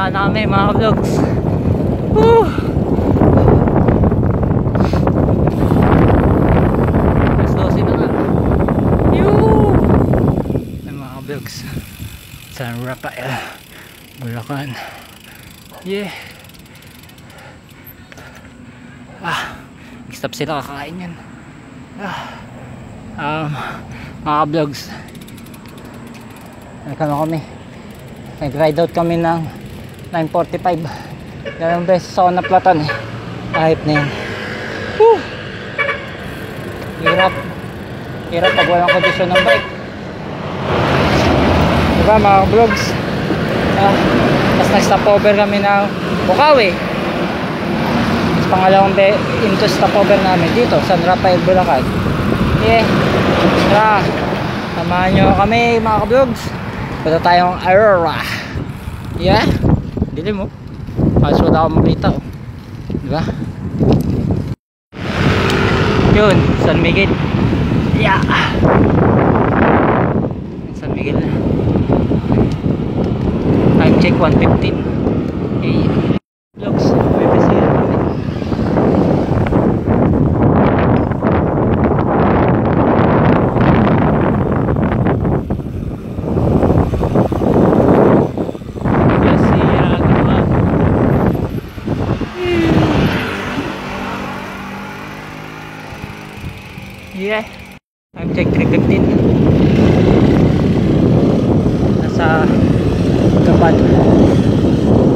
Baba na kami mga vlogs. Woo! Mas 12 na nga. Yoo! Ay mga vlogs, San Rafael, Bulacan. Yeah. Stop sila, kakain yan. Mga vlogs, nag-ride out kami ng 9:45. Dalawang beses ako naplatan eh. Ahip na yan. Woo! Hirap pag walang kondisyon ng bike, diba mga vlogs? Tapos nag-stop over kami ng Bukawi. Tapos pangalawang into stop over namin dito San Rafael, Bulacan. Yeah. Tara, samahan nyo kami mga vlogs. Punta tayong Aurora. Yeah. Dilim mo. Halos wala akong makita oh. Diba? Yun, San Miguel. Yeah. San Miguel. Time check 1:15. Okay. Vlogs, may bisira kami. Yeah, time check 3:15. Nasa Gapan,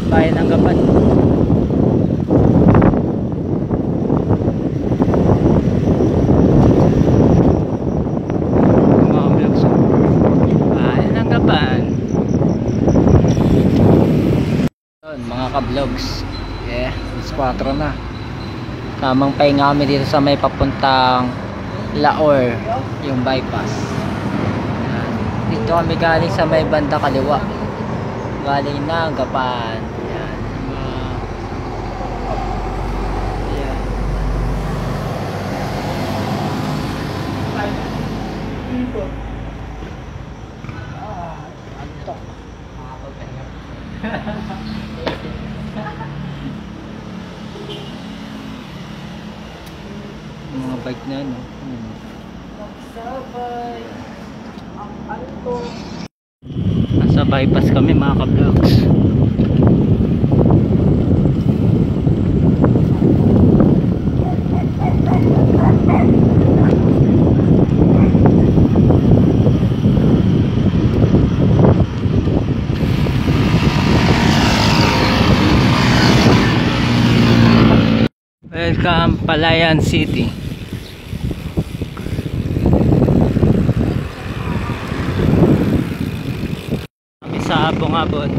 bayan ng Gapan. Mga vlogs, bayan ng Gapan. Yun, mga ka-vlogs. Yeah, it's 4 na. Tamang pahinga kami dito sa may papuntang Laor, yung bypass. Yan. Dito kami galing sa may banda kaliwa, galing na Gapan. Yan. Yan. Mga bike na no. Nasa bypass kami mga ka-vlogs. Welcome Palayan City. Kami sa Bungabon.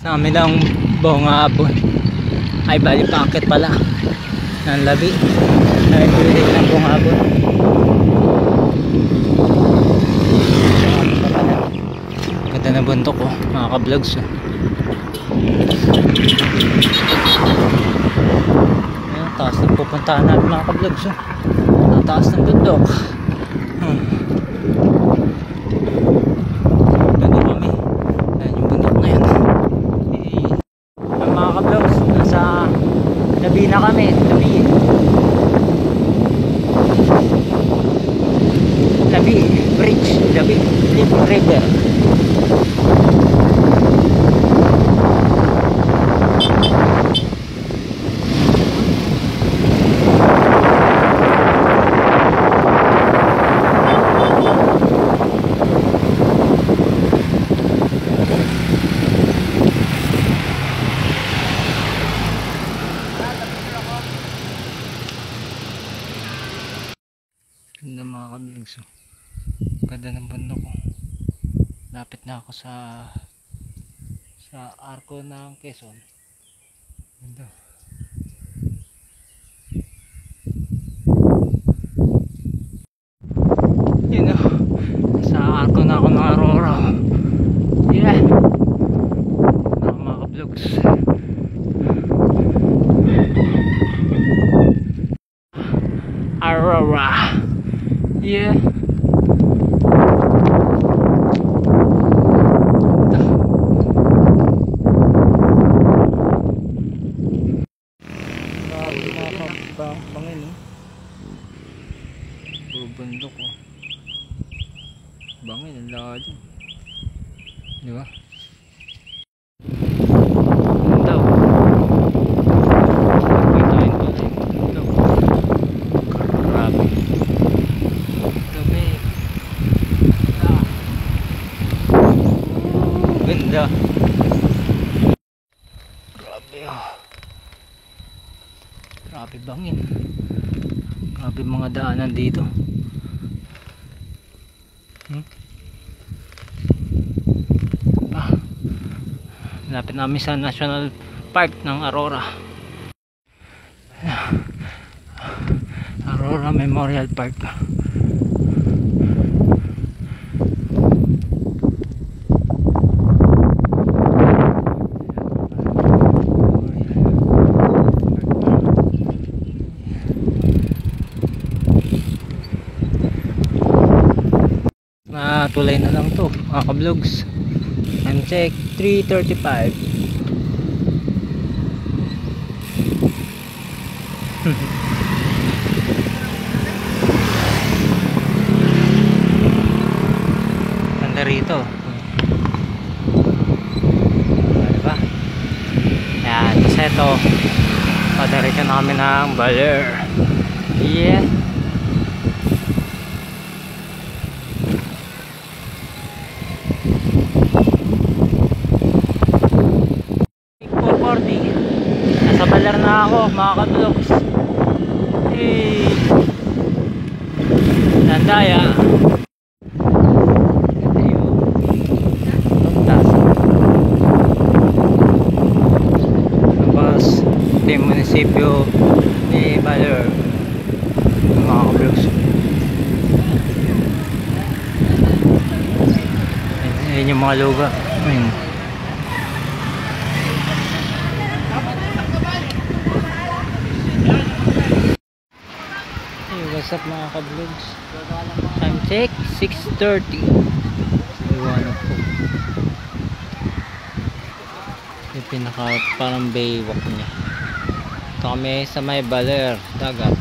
Namin ang Bungabon. Ay bali pangkit pala ng Labi. Ay pilit ng Bungabon. Ganda na bundok oh, mga ka-vlogs oh. Ayan, taas ng pupuntahan natin mga ka-vlogs oh. Taas ng bundok. Labi na kami, Labi Bridge, Labi River. Ganda mga kablogs. Ganda ng bundok ko. Lapit na ako sa arko ng Quezon. Ganda. Yun o. Sa arko na ako ng Aurora. Yeah. Mga kablogs. Aurora. Yeah. Bangin oh. Puro bundok oh. Bangin ang lahat. Di ba? Daw. Kitain ko lang. Daw. Grabe. Gabi. Ganda. Grabe oh. Grabe bangin. Grabe mga daanan dito. Lapit namin sa National Park ng Aurora. Aurora Memorial Park. Tulay na lang to mga kablogs. Time check 3:35. Ganda rito. Diba? Yan, tapos ito padaritso na kami ng Baler. Yeah. 4:40. Nasa Baler na ako mga kablogs. Landaya. Tapos ito yung munisipyo ni Baler mga kablogs. Ayan yung mga lugar. Ayan. What's up mga kablogs? Time check 6:30. Iwanag po. Yung pinaka parang baywalk niya. Ito kami sa may Baler, dagat.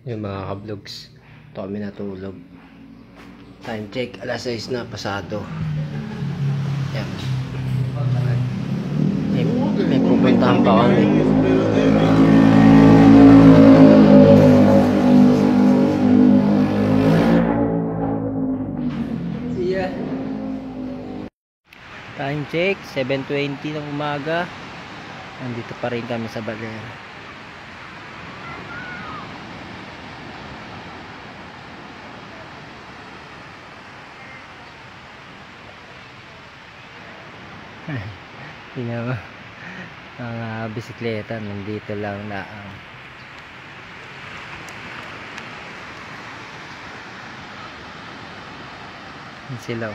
Yung mga kablogs, ito kami natulog. Time check, alas 6 na pasado. Yan. May pupuntahan pa kami. Yeah. Time check, 7:20 ng umaga. Nandito pa rin kami sa Baler. Tingnan mo mga bisikleta nandito lang na sila.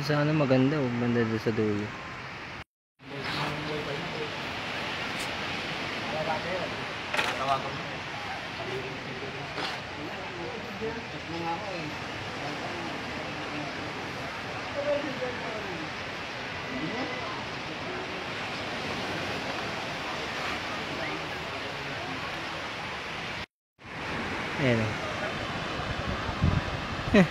Sana maganda o banda doon sa dulo. Ayan. Gary.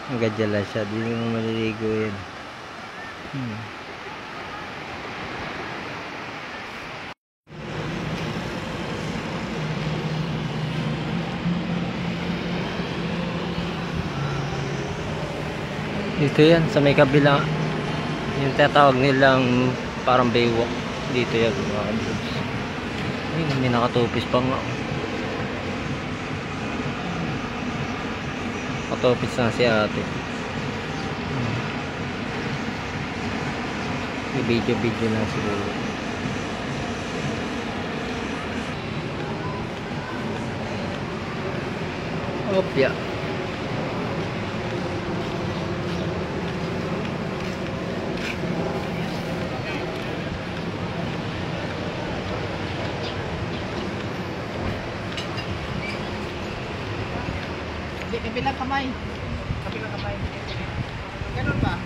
Nagajala siya. Di mo maliligo yan. Dito yan sa may kabila. Yung tatawag nilang parang baywalk. Dito yan mga kablogs. Ay, may nakatupis pa nga. Nakatupis na si ate. May video lang siguro. Opya. Kabilang kamay. Kabilang kamay. Ganun ba?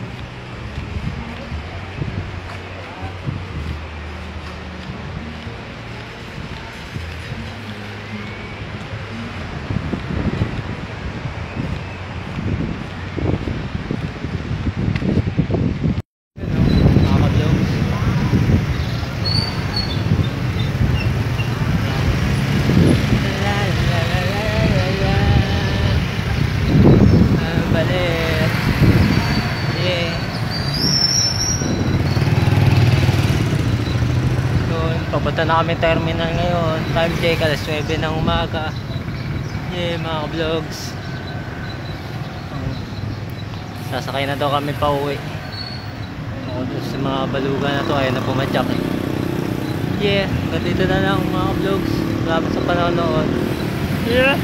Papunta na kami terminal ngayon. Time check alas 9 ng umaga. Yeah mga vlogs. Sasakay na daw kami pa uwi. Sa mga balugan na to ay na pumadyak eh. Yeah, hanggang dito na lang mga vlogs. Salamat sa panonood. Yeah.